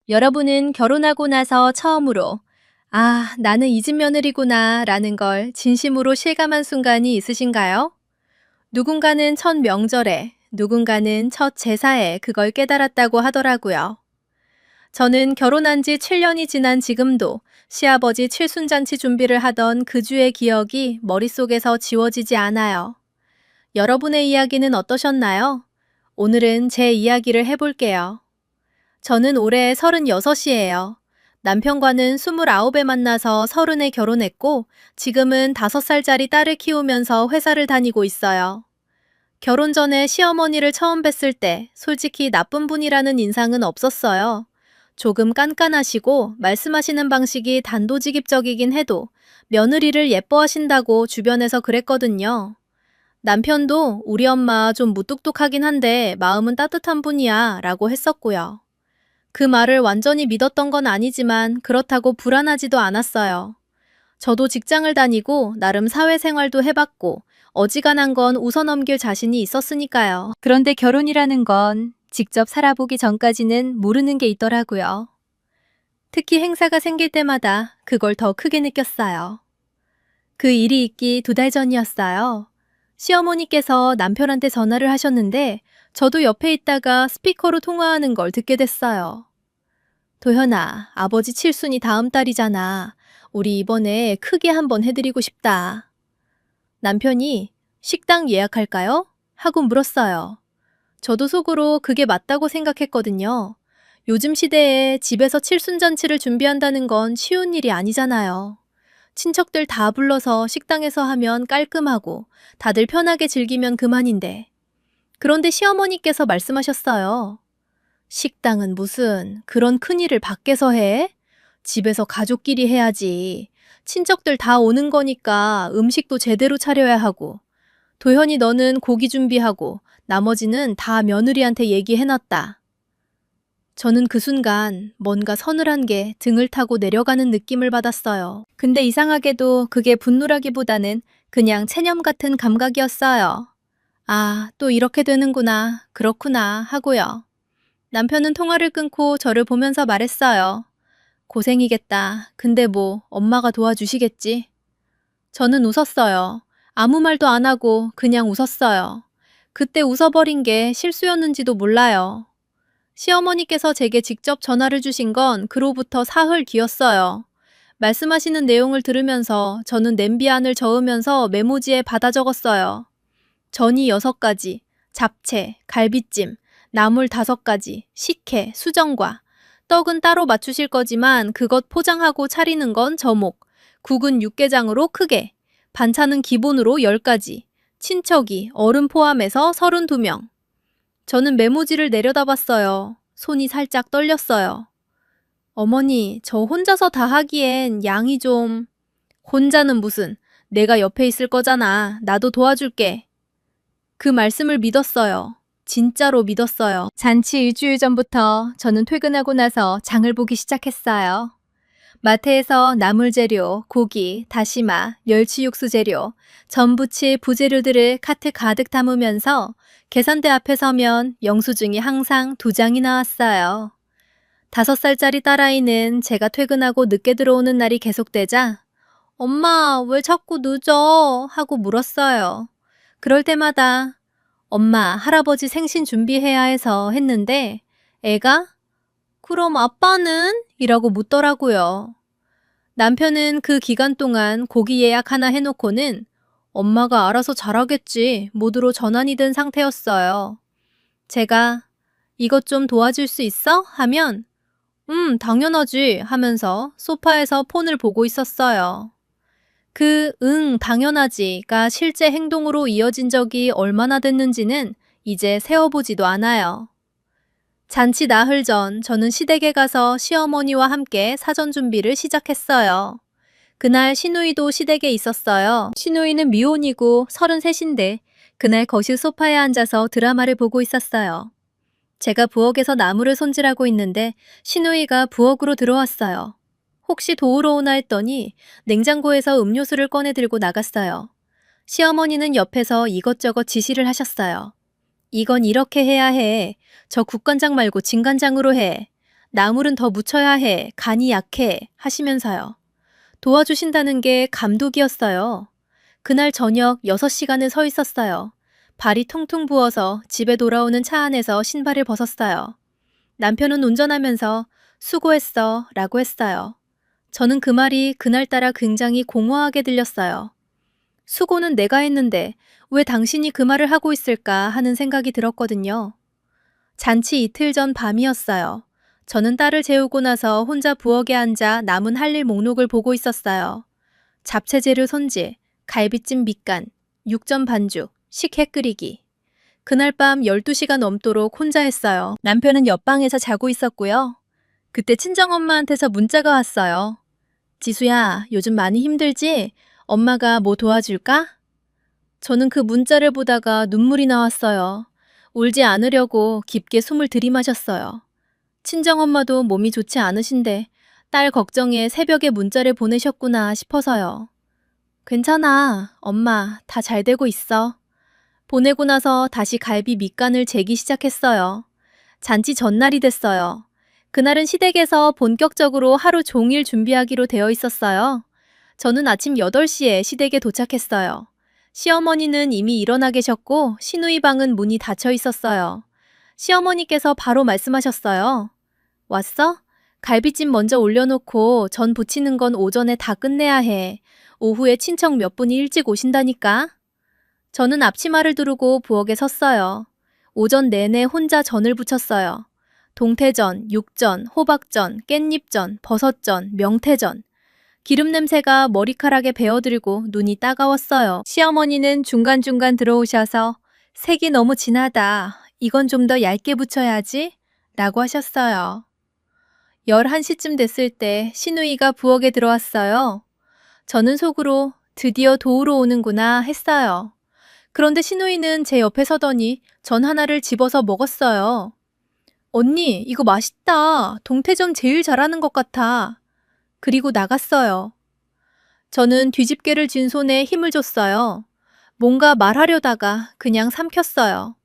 여러분은 결혼하고 나서 처음으로 아, 나는 이 집 며느리구나 라는 걸 진심으로 실감한 순간이 있으신가요? 누군가는 첫 명절에, 누군가는 첫 제사에 그걸 깨달았다고 하더라고요. 저는 결혼한 지 7년이 지난 지금도 시아버지 칠순잔치 준비를 하던 그 주의 기억이 머릿속에서 지워지지 않아요. 여러분의 이야기는 어떠셨나요? 오늘은 제 이야기를 해볼게요. 저는 올해 36이에요. 남편과는 29에 만나서 30에 결혼했고 지금은 5살짜리 딸을 키우면서 회사를 다니고 있어요. 결혼 전에 시어머니를 처음 뵀을 때 솔직히 나쁜 분이라는 인상은 없었어요. 조금 깐깐하시고 말씀하시는 방식이 단도직입적이긴 해도 며느리를 예뻐하신다고 주변에서 그랬거든요. 남편도 우리 엄마 좀 무뚝뚝하긴 한데 마음은 따뜻한 분이야 라고 했었고요. 그 말을 완전히 믿었던 건 아니지만 그렇다고 불안하지도 않았어요. 저도 직장을 다니고 나름 사회생활도 해봤고 어지간한 건 웃어넘길 자신이 있었으니까요. 그런데 결혼이라는 건 직접 살아보기 전까지는 모르는 게 있더라고요. 특히 행사가 생길 때마다 그걸 더 크게 느꼈어요. 그 일이 있기 2달 전이었어요. 시어머니께서 남편한테 전화를 하셨는데 저도 옆에 있다가 스피커로 통화하는 걸 듣게 됐어요. 도현아, 아버지 칠순이 다음 달이잖아. 우리 이번에 크게 한번 해드리고 싶다. 남편이 식당 예약할까요? 하고 물었어요. 저도 속으로 그게 맞다고 생각했거든요. 요즘 시대에 집에서 칠순잔치를 준비한다는 건 쉬운 일이 아니잖아요. 친척들 다 불러서 식당에서 하면 깔끔하고 다들 편하게 즐기면 그만인데. 그런데 시어머니께서 말씀하셨어요. 식당은 무슨 그런 큰일을 밖에서 해? 집에서 가족끼리 해야지. 친척들 다 오는 거니까 음식도 제대로 차려야 하고. 도현이 너는 고기 준비하고 나머지는 다 며느리한테 얘기해놨다. 저는 그 순간 뭔가 서늘한 게 등을 타고 내려가는 느낌을 받았어요. 근데 이상하게도 그게 분노라기보다는 그냥 체념 같은 감각이었어요. 아, 또 이렇게 되는구나, 그렇구나 하고요. 남편은 통화를 끊고 저를 보면서 말했어요. 고생이겠다. 근데 뭐 엄마가 도와주시겠지? 저는 웃었어요. 아무 말도 안 하고 그냥 웃었어요. 그때 웃어버린 게 실수였는지도 몰라요. 시어머니께서 제게 직접 전화를 주신 건 그로부터 사흘 뒤였어요. 말씀하시는 내용을 들으면서 저는 냄비 안을 저으면서 메모지에 받아 적었어요. 전이 6가지, 잡채, 갈비찜, 나물 5가지, 식혜, 수정과. 떡은 따로 맞추실 거지만 그것 포장하고 차리는 건 저목, 국은 육개장으로 크게, 반찬은 기본으로 10가지, 친척이 어른 포함해서 32명. 저는 메모지를 내려다봤어요. 손이 살짝 떨렸어요. 어머니, 저 혼자서 다 하기엔 양이 좀... 혼자는 무슨, 내가 옆에 있을 거잖아. 나도 도와줄게. 그 말씀을 믿었어요. 진짜로 믿었어요. 잔치 일주일 전부터 저는 퇴근하고 나서 장을 보기 시작했어요. 마트에서 나물 재료, 고기, 다시마, 멸치 육수 재료, 전부치 부재료들을 카트 가득 담으면서 계산대 앞에 서면 영수증이 항상 2장이 나왔어요. 5살짜리 딸아이는 제가 퇴근하고 늦게 들어오는 날이 계속되자 엄마, 왜 자꾸 늦어? 하고 물었어요. 그럴 때마다 엄마, 할아버지 생신 준비해야 해서 했는데 애가 그럼 아빠는? 이라고 묻더라고요. 남편은 그 기간 동안 고기 예약 하나 해놓고는 엄마가 알아서 잘하겠지 모드로 전환이 된 상태였어요. 제가 이것 좀 도와줄 수 있어? 하면 당연하지 하면서 소파에서 폰을 보고 있었어요. 당연하지가 실제 행동으로 이어진 적이 얼마나 됐는지는 이제 세어보지도 않아요. 잔치 나흘 전 저는 시댁에 가서 시어머니와 함께 사전 준비를 시작했어요. 그날 시누이도 시댁에 있었어요. 시누이는 미혼이고 33인데 그날 거실 소파에 앉아서 드라마를 보고 있었어요. 제가 부엌에서 나무를 손질하고 있는데 시누이가 부엌으로 들어왔어요. 혹시 도우러 오나 했더니 냉장고에서 음료수를 꺼내 들고 나갔어요. 시어머니는 옆에서 이것저것 지시를 하셨어요. 이건 이렇게 해야 해. 저 국간장 말고 진간장으로 해. 나물은 더 묻혀야 해. 간이 약해. 하시면서요. 도와주신다는 게 감독이었어요. 그날 저녁 6시간을 서 있었어요. 발이 퉁퉁 부어서 집에 돌아오는 차 안에서 신발을 벗었어요. 남편은 운전하면서 수고했어 라고 했어요. 저는 그 말이 그날따라 굉장히 공허하게 들렸어요. 수고는 내가 했는데 왜 당신이 그 말을 하고 있을까 하는 생각이 들었거든요. 잔치 이틀 전 밤이었어요. 저는 딸을 재우고 나서 혼자 부엌에 앉아 남은 할 일 목록을 보고 있었어요. 잡채재료 손질, 갈비찜 밑간, 육전 반죽, 식혜 끓이기. 그날 밤 12시가 넘도록 혼자 했어요. 남편은 옆방에서 자고 있었고요. 그때 친정엄마한테서 문자가 왔어요. 지수야, 요즘 많이 힘들지? 엄마가 뭐 도와줄까? 저는 그 문자를 보다가 눈물이 나왔어요. 울지 않으려고 깊게 숨을 들이마셨어요. 친정엄마도 몸이 좋지 않으신데 딸 걱정에 새벽에 문자를 보내셨구나 싶어서요. 괜찮아, 엄마, 다 잘 되고 있어. 보내고 나서 다시 갈비 밑간을 재기 시작했어요. 잔치 전날이 됐어요. 그날은 시댁에서 본격적으로 하루 종일 준비하기로 되어 있었어요. 저는 아침 8시에 시댁에 도착했어요. 시어머니는 이미 일어나 계셨고 시누이 방은 문이 닫혀 있었어요. 시어머니께서 바로 말씀하셨어요. 왔어? 갈비찜 먼저 올려놓고 전 부치는 건 오전에 다 끝내야 해. 오후에 친척 몇 분이 일찍 오신다니까. 저는 앞치마를 두르고 부엌에 섰어요. 오전 내내 혼자 전을 부쳤어요. 동태전, 육전, 호박전, 깻잎전, 버섯전, 명태전. 기름 냄새가 머리카락에 배어들고 눈이 따가웠어요. 시어머니는 중간중간 들어오셔서 색이 너무 진하다. 이건 좀 더 얇게 부쳐야지. 라고 하셨어요. 11시쯤 됐을 때 시누이가 부엌에 들어왔어요. 저는 속으로 드디어 도우러 오는구나 했어요. 그런데 시누이는 제 옆에 서더니 전 하나를 집어서 먹었어요. 언니, 이거 맛있다. 동태전 제일 잘하는 것 같아. 그리고 나갔어요. 저는 뒤집개를 쥔 손에 힘을 줬어요. 뭔가 말하려다가 그냥 삼켰어요.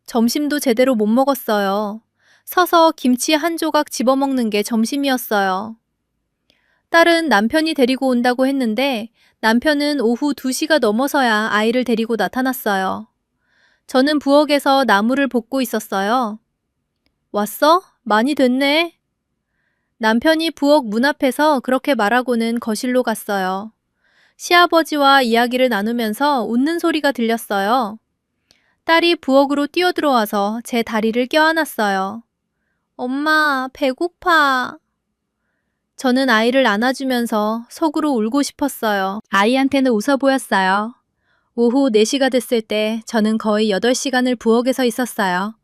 점심도 제대로 못 먹었어요. 서서 김치 한 조각 집어먹는 게 점심이었어요. 딸은 남편이 데리고 온다고 했는데 남편은 오후 2시가 넘어서야 아이를 데리고 나타났어요. 저는 부엌에서 나무를 볶고 있었어요. 왔어? 많이 됐네. 남편이 부엌 문 앞에서 그렇게 말하고는 거실로 갔어요. 시아버지와 이야기를 나누면서 웃는 소리가 들렸어요. 딸이 부엌으로 뛰어들어와서 제 다리를 껴안았어요. 엄마, 배고파. 저는 아이를 안아주면서 속으로 울고 싶었어요. 아이한테는 웃어 보였어요. 오후 4시가 됐을 때 저는 거의 8시간을 부엌에서 있었어요.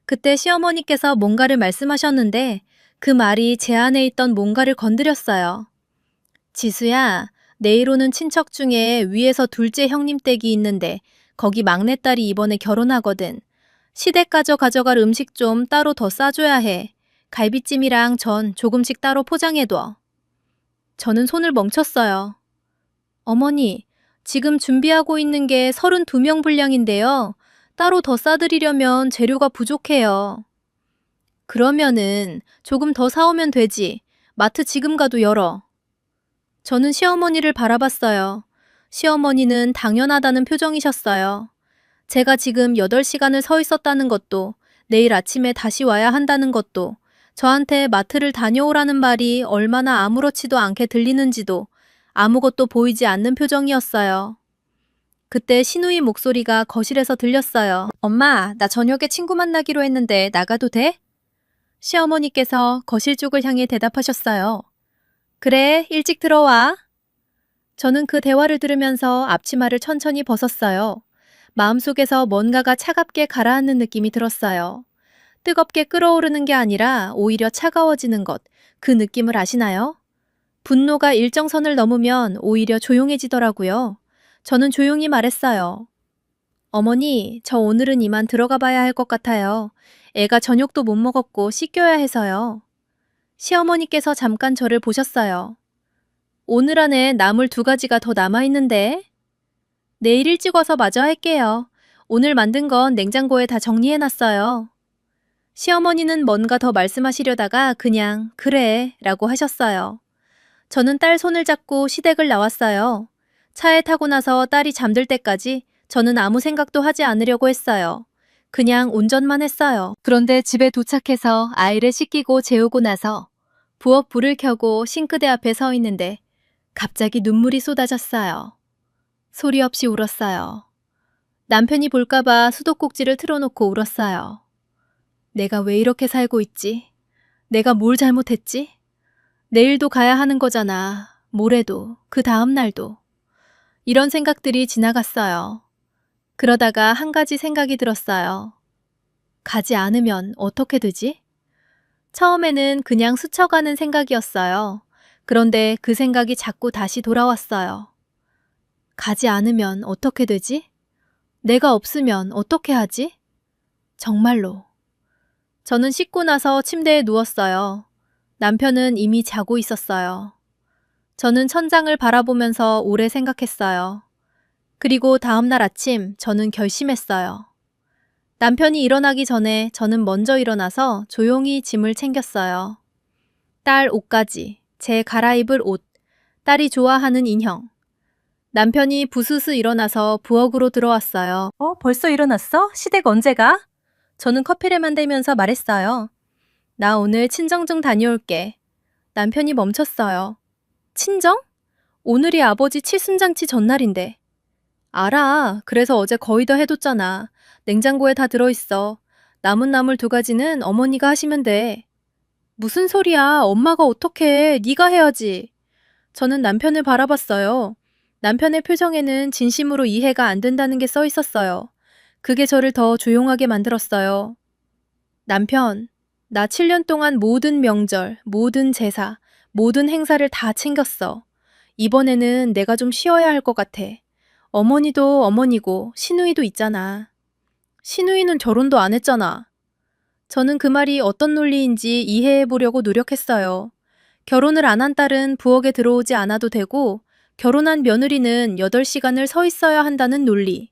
그때 시어머니께서 뭔가를 말씀하셨는데 그 말이 제 안에 있던 뭔가를 건드렸어요. 지수야, 내일 오는 친척 중에 위에서 둘째 형님 댁이 있는데 거기 막내딸이 이번에 결혼하거든. 시댁 가져갈 음식 좀 따로 더 싸줘야 해. 갈비찜이랑 전 조금씩 따로 포장해둬. 저는 손을 멈췄어요. 어머니, 지금 준비하고 있는 게 32명 분량인데요. 따로 더 싸드리려면 재료가 부족해요. 그러면은 조금 더 사오면 되지. 마트 지금 가도 열어. 저는 시어머니를 바라봤어요. 시어머니는 당연하다는 표정이셨어요. 제가 지금 8시간을 서 있었다는 것도, 내일 아침에 다시 와야 한다는 것도, 저한테 마트를 다녀오라는 말이 얼마나 아무렇지도 않게 들리는지도 아무것도 보이지 않는 표정이었어요. 그때 시누이 목소리가 거실에서 들렸어요. 엄마, 나 저녁에 친구 만나기로 했는데 나가도 돼? 시어머니께서 거실 쪽을 향해 대답하셨어요. 그래, 일찍 들어와. 저는 그 대화를 들으면서 앞치마를 천천히 벗었어요. 마음속에서 뭔가가 차갑게 가라앉는 느낌이 들었어요. 뜨겁게 끓어오르는 게 아니라 오히려 차가워지는 것, 그 느낌을 아시나요? 분노가 일정선을 넘으면 오히려 조용해지더라고요. 저는 조용히 말했어요. 어머니, 저 오늘은 이만 들어가 봐야 할 것 같아요. 애가 저녁도 못 먹었고 씻겨야 해서요. 시어머니께서 잠깐 저를 보셨어요. 오늘 안에 나물 2가지가 더 남아있는데? 내일 일찍 와서 마저 할게요. 오늘 만든 건 냉장고에 다 정리해놨어요. 시어머니는 뭔가 더 말씀하시려다가 그냥 그래 라고 하셨어요. 저는 딸 손을 잡고 시댁을 나왔어요. 차에 타고 나서 딸이 잠들 때까지 저는 아무 생각도 하지 않으려고 했어요. 그냥 운전만 했어요. 그런데 집에 도착해서 아이를 씻기고 재우고 나서 부엌 불을 켜고 싱크대 앞에 서 있는데 갑자기 눈물이 쏟아졌어요. 소리 없이 울었어요. 남편이 볼까봐 수도꼭지를 틀어놓고 울었어요. 내가 왜 이렇게 살고 있지? 내가 뭘 잘못했지? 내일도 가야 하는 거잖아. 모레도, 그 다음 날도. 이런 생각들이 지나갔어요. 그러다가 한 가지 생각이 들었어요. 가지 않으면 어떻게 되지? 처음에는 그냥 스쳐가는 생각이었어요. 그런데 그 생각이 자꾸 다시 돌아왔어요. 가지 않으면 어떻게 되지? 내가 없으면 어떻게 하지? 정말로. 저는 씻고 나서 침대에 누웠어요. 남편은 이미 자고 있었어요. 저는 천장을 바라보면서 오래 생각했어요. 그리고 다음날 아침 저는 결심했어요. 남편이 일어나기 전에 저는 먼저 일어나서 조용히 짐을 챙겼어요. 딸 옷까지, 제 갈아입을 옷, 딸이 좋아하는 인형. 남편이 부스스 일어나서 부엌으로 들어왔어요. 벌써 일어났어? 시댁 언제 가? 저는 커피를 만들면서 말했어요. 나 오늘 친정 좀 다녀올게. 남편이 멈췄어요. 친정? 오늘이 아버지 칠순잔치 전날인데. 알아. 그래서 어제 거의 다 해뒀잖아. 냉장고에 다 들어있어. 남은 나물 2가지는 어머니가 하시면 돼. 무슨 소리야. 엄마가 어떡해. 네가 해야지. 저는 남편을 바라봤어요. 남편의 표정에는 진심으로 이해가 안 된다는 게 써 있었어요. 그게 저를 더 조용하게 만들었어요. 남편, 나 7년 동안 모든 명절, 모든 제사, 모든 행사를 다 챙겼어. 이번에는 내가 좀 쉬어야 할 것 같아. 어머니도 어머니고 시누이도 있잖아. 시누이는 결혼도 안 했잖아. 저는 그 말이 어떤 논리인지 이해해 보려고 노력했어요. 결혼을 안 한 딸은 부엌에 들어오지 않아도 되고 결혼한 며느리는 8시간을 서 있어야 한다는 논리.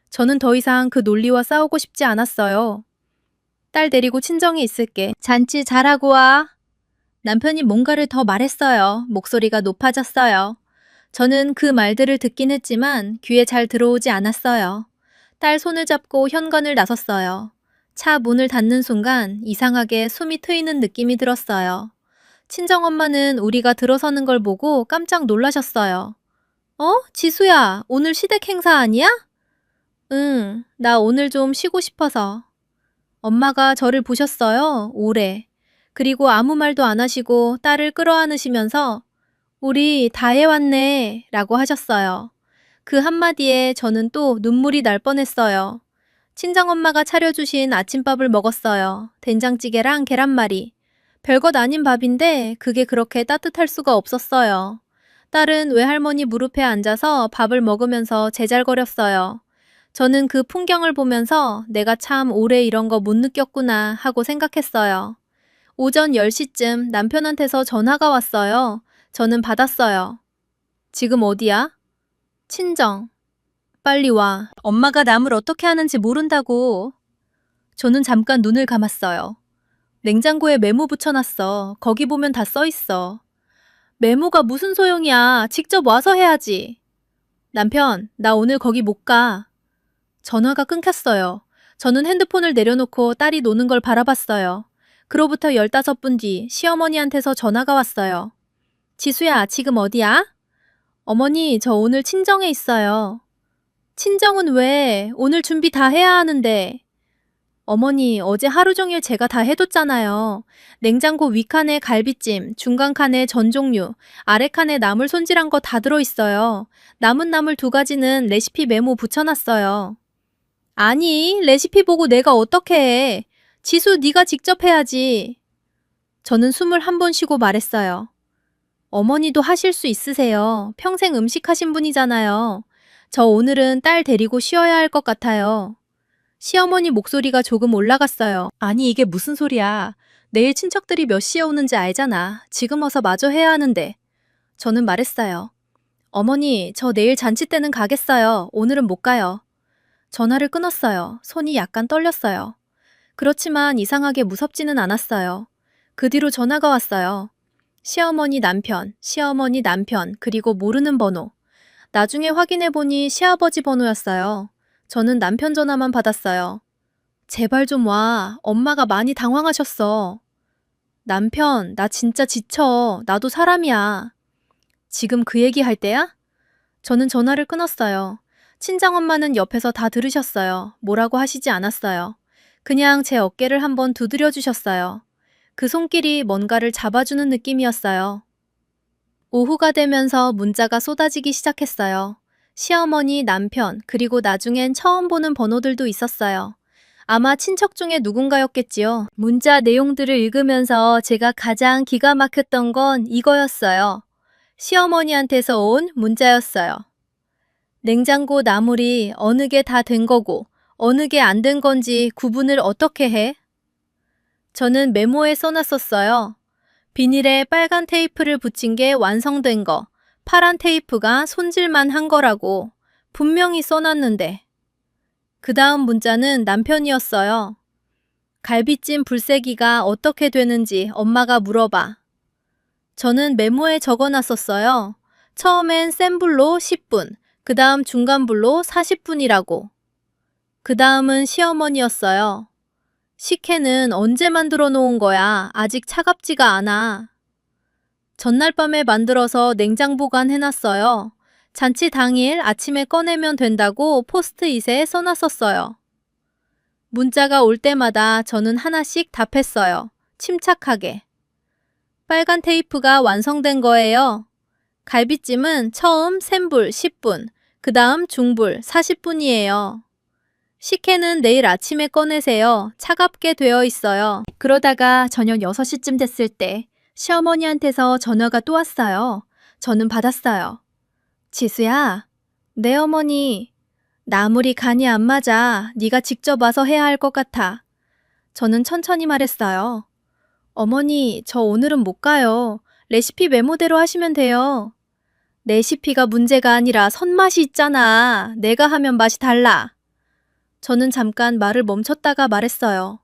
저는 더 이상 그 논리와 싸우고 싶지 않았어요. 딸 데리고 친정에 있을게. 잔치 잘하고 와. 남편이 뭔가를 더 말했어요. 목소리가 높아졌어요. 저는 그 말들을 듣긴 했지만 귀에 잘 들어오지 않았어요. 딸 손을 잡고 현관을 나섰어요. 차 문을 닫는 순간 이상하게 숨이 트이는 느낌이 들었어요. 친정엄마는 우리가 들어서는 걸 보고 깜짝 놀라셨어요. 지수야, 오늘 시댁 행사 아니야? 응, 나 오늘 좀 쉬고 싶어서. 엄마가 저를 보셨어요, 오래. 그리고 아무 말도 안 하시고 딸을 끌어안으시면서 우리 다 해왔네 라고 하셨어요. 그 한마디에 저는 또 눈물이 날 뻔했어요. 친정엄마가 차려주신 아침밥을 먹었어요. 된장찌개랑 계란말이. 별것 아닌 밥인데 그게 그렇게 따뜻할 수가 없었어요. 딸은 외할머니 무릎에 앉아서 밥을 먹으면서 제잘거렸어요. 저는 그 풍경을 보면서 내가 참 오래 이런 거 못 느꼈구나 하고 생각했어요. 오전 10시쯤 남편한테서 전화가 왔어요. 저는 받았어요. 지금 어디야? 친정. 빨리 와. 엄마가 남을 어떻게 하는지 모른다고. 저는 잠깐 눈을 감았어요. 냉장고에 메모 붙여놨어. 거기 보면 다 써있어. 메모가 무슨 소용이야. 직접 와서 해야지. 남편, 나 오늘 거기 못 가. 전화가 끊겼어요. 저는 핸드폰을 내려놓고 딸이 노는 걸 바라봤어요. 그로부터 15분 뒤 시어머니한테서 전화가 왔어요. 지수야, 지금 어디야? 어머니, 저 오늘 친정에 있어요. 친정은 왜? 오늘 준비 다 해야 하는데. 어머니, 어제 하루 종일 제가 다 해뒀잖아요. 냉장고 윗칸에 갈비찜, 중간칸에 전 종류, 아래칸에 나물 손질한 거 다 들어있어요. 남은 나물 2가지는 레시피 메모 붙여놨어요. 아니, 레시피 보고 내가 어떻게 해. 지수, 네가 직접 해야지. 저는 숨을 한 번 쉬고 말했어요. 어머니도 하실 수 있으세요. 평생 음식 하신 분이잖아요. 저 오늘은 딸 데리고 쉬어야 할 것 같아요. 시어머니 목소리가 조금 올라갔어요. 아니, 이게 무슨 소리야. 내일 친척들이 몇 시에 오는지 알잖아. 지금 와서 마저 해야 하는데. 저는 말했어요. 어머니, 저 내일 잔치 때는 가겠어요. 오늘은 못 가요. 전화를 끊었어요. 손이 약간 떨렸어요. 그렇지만 이상하게 무섭지는 않았어요. 그 뒤로 전화가 왔어요. 시어머니 남편, 그리고 모르는 번호. 나중에 확인해보니 시아버지 번호였어요. 저는 남편 전화만 받았어요. 제발 좀 와. 엄마가 많이 당황하셨어. 남편, 나 진짜 지쳐. 나도 사람이야. 지금 그 얘기 할 때야? 저는 전화를 끊었어요. 친정엄마는 옆에서 다 들으셨어요. 뭐라고 하시지 않았어요. 그냥 제 어깨를 한번 두드려 주셨어요. 그 손길이 뭔가를 잡아주는 느낌이었어요. 오후가 되면서 문자가 쏟아지기 시작했어요. 시어머니, 남편, 그리고 나중엔 처음 보는 번호들도 있었어요. 아마 친척 중에 누군가였겠지요. 문자 내용들을 읽으면서 제가 가장 기가 막혔던 건 이거였어요. 시어머니한테서 온 문자였어요. 냉장고 나물이 어느 게 다 된 거고 어느 게 안 된 건지 구분을 어떻게 해? 저는 메모에 써놨었어요. 비닐에 빨간 테이프를 붙인 게 완성된 거, 파란 테이프가 손질만 한 거라고 분명히 써놨는데. 그 다음 문자는 남편이었어요. 갈비찜 불세기가 어떻게 되는지 엄마가 물어봐. 저는 메모에 적어놨었어요. 처음엔 센 불로 10분, 그 다음 중간 불로 40분이라고. 그 다음은 시어머니였어요. 식혜는 언제 만들어 놓은 거야? 아직 차갑지가 않아. 전날 밤에 만들어서 냉장 보관해놨어요. 잔치 당일 아침에 꺼내면 된다고 포스트잇에 써놨었어요. 문자가 올 때마다 저는 하나씩 답했어요. 침착하게. 빨간 테이프가 완성된 거예요. 갈비찜은 처음 센 불 10분, 그 다음 중불 40분이에요. 식혜는 내일 아침에 꺼내세요. 차갑게 되어 있어요. 그러다가 저녁 6시쯤 됐을 때 시어머니한테서 전화가 또 왔어요. 저는 받았어요. 지수야, 네 어머니. 나물이 간이 안 맞아. 네가 직접 와서 해야 할 것 같아. 저는 천천히 말했어요. 어머니, 저 오늘은 못 가요. 레시피 메모대로 하시면 돼요. 레시피가 문제가 아니라 손맛이 있잖아. 내가 하면 맛이 달라. 저는 잠깐 말을 멈췄다가 말했어요.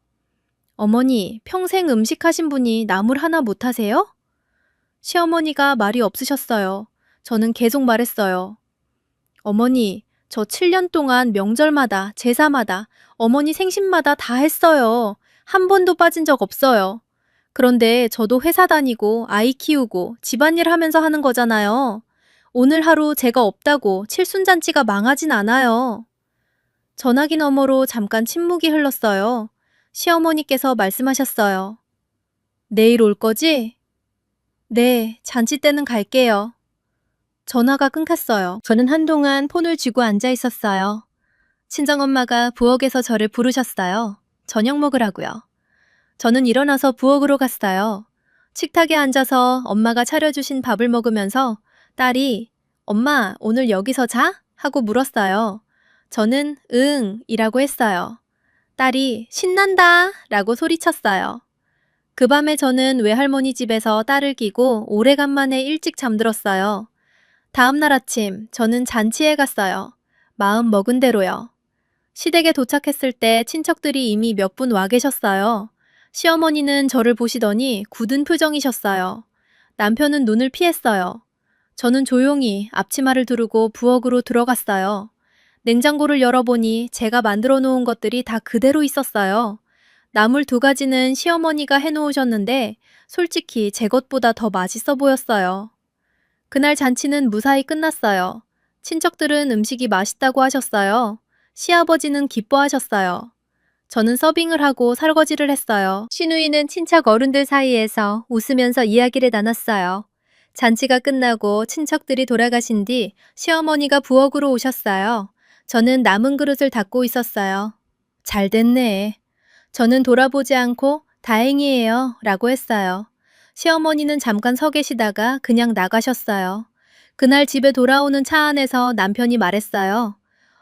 어머니, 평생 음식하신 분이 나물 하나 못하세요? 시어머니가 말이 없으셨어요. 저는 계속 말했어요. 어머니, 저 7년 동안 명절마다, 제사마다, 어머니 생신마다 다 했어요. 한 번도 빠진 적 없어요. 그런데 저도 회사 다니고 아이 키우고 집안일 하면서 하는 거잖아요. 오늘 하루 제가 없다고 칠순잔치가 망하진 않아요. 전화기 너머로 잠깐 침묵이 흘렀어요. 시어머니께서 말씀하셨어요. 내일 올 거지? 네, 잔치 때는 갈게요. 전화가 끊겼어요. 저는 한동안 폰을 쥐고 앉아 있었어요. 친정엄마가 부엌에서 저를 부르셨어요. 저녁 먹으라고요. 저는 일어나서 부엌으로 갔어요. 식탁에 앉아서 엄마가 차려주신 밥을 먹으면서 딸이 엄마, 오늘 여기서 자? 하고 물었어요. 저는 응 이라고 했어요. 딸이 신난다 라고 소리쳤어요. 그 밤에 저는 외할머니 집에서 딸을 끼고 오래간만에 일찍 잠들었어요. 다음 날 아침 저는 잔치에 갔어요. 마음 먹은 대로요. 시댁에 도착했을 때 친척들이 이미 몇 분 와 계셨어요. 시어머니는 저를 보시더니 굳은 표정이셨어요. 남편은 눈을 피했어요. 저는 조용히 앞치마를 두르고 부엌으로 들어갔어요. 냉장고를 열어보니 제가 만들어 놓은 것들이 다 그대로 있었어요. 나물 2가지는 시어머니가 해놓으셨는데 솔직히 제 것보다 더 맛있어 보였어요. 그날 잔치는 무사히 끝났어요. 친척들은 음식이 맛있다고 하셨어요. 시아버지는 기뻐하셨어요. 저는 서빙을 하고 설거지를 했어요. 시누이는 친척 어른들 사이에서 웃으면서 이야기를 나눴어요. 잔치가 끝나고 친척들이 돌아가신 뒤 시어머니가 부엌으로 오셨어요. 저는 남은 그릇을 닦고 있었어요. 잘 됐네. 저는 돌아보지 않고 다행이에요 라고 했어요. 시어머니는 잠깐 서 계시다가 그냥 나가셨어요. 그날 집에 돌아오는 차 안에서 남편이 말했어요.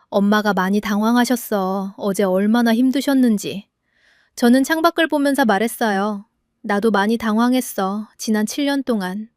엄마가 많이 당황하셨어. 어제 얼마나 힘드셨는지. 저는 창밖을 보면서 말했어요. 나도 많이 당황했어. 지난 7년 동안.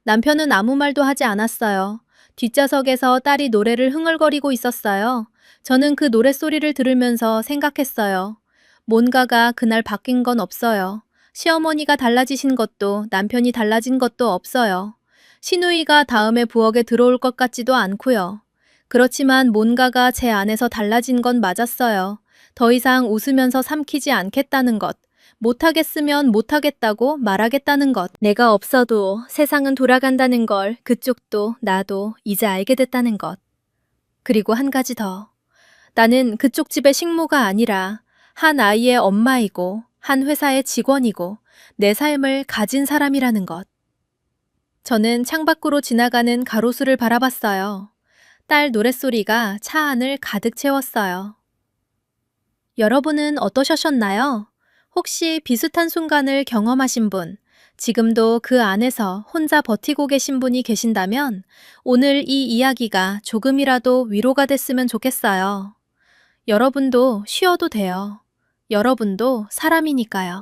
남편은 아무 말도 하지 않았어요. 뒷좌석에서 딸이 노래를 흥얼거리고 있었어요. 저는 그 노랫소리를 들으면서 생각했어요. 뭔가가 그날 바뀐 건 없어요. 시어머니가 달라지신 것도 남편이 달라진 것도 없어요. 시누이가 다음에 부엌에 들어올 것 같지도 않고요. 그렇지만 뭔가가 제 안에서 달라진 건 맞았어요. 더 이상 웃으면서 삼키지 않겠다는 것. 못하겠으면 못하겠다고 말하겠다는 것. 내가 없어도 세상은 돌아간다는 걸 그쪽도 나도 이제 알게 됐다는 것. 그리고 한 가지 더. 나는 그쪽 집의 식모가 아니라 한 아이의 엄마이고 한 회사의 직원이고 내 삶을 가진 사람이라는 것. 저는 창밖으로 지나가는 가로수를 바라봤어요. 딸 노랫소리가 차 안을 가득 채웠어요. 여러분은 어떠셨나요? 혹시 비슷한 순간을 경험하신 분, 지금도 그 안에서 혼자 버티고 계신 분이 계신다면 오늘 이 이야기가 조금이라도 위로가 됐으면 좋겠어요. 여러분도 쉬어도 돼요. 여러분도 사람이니까요.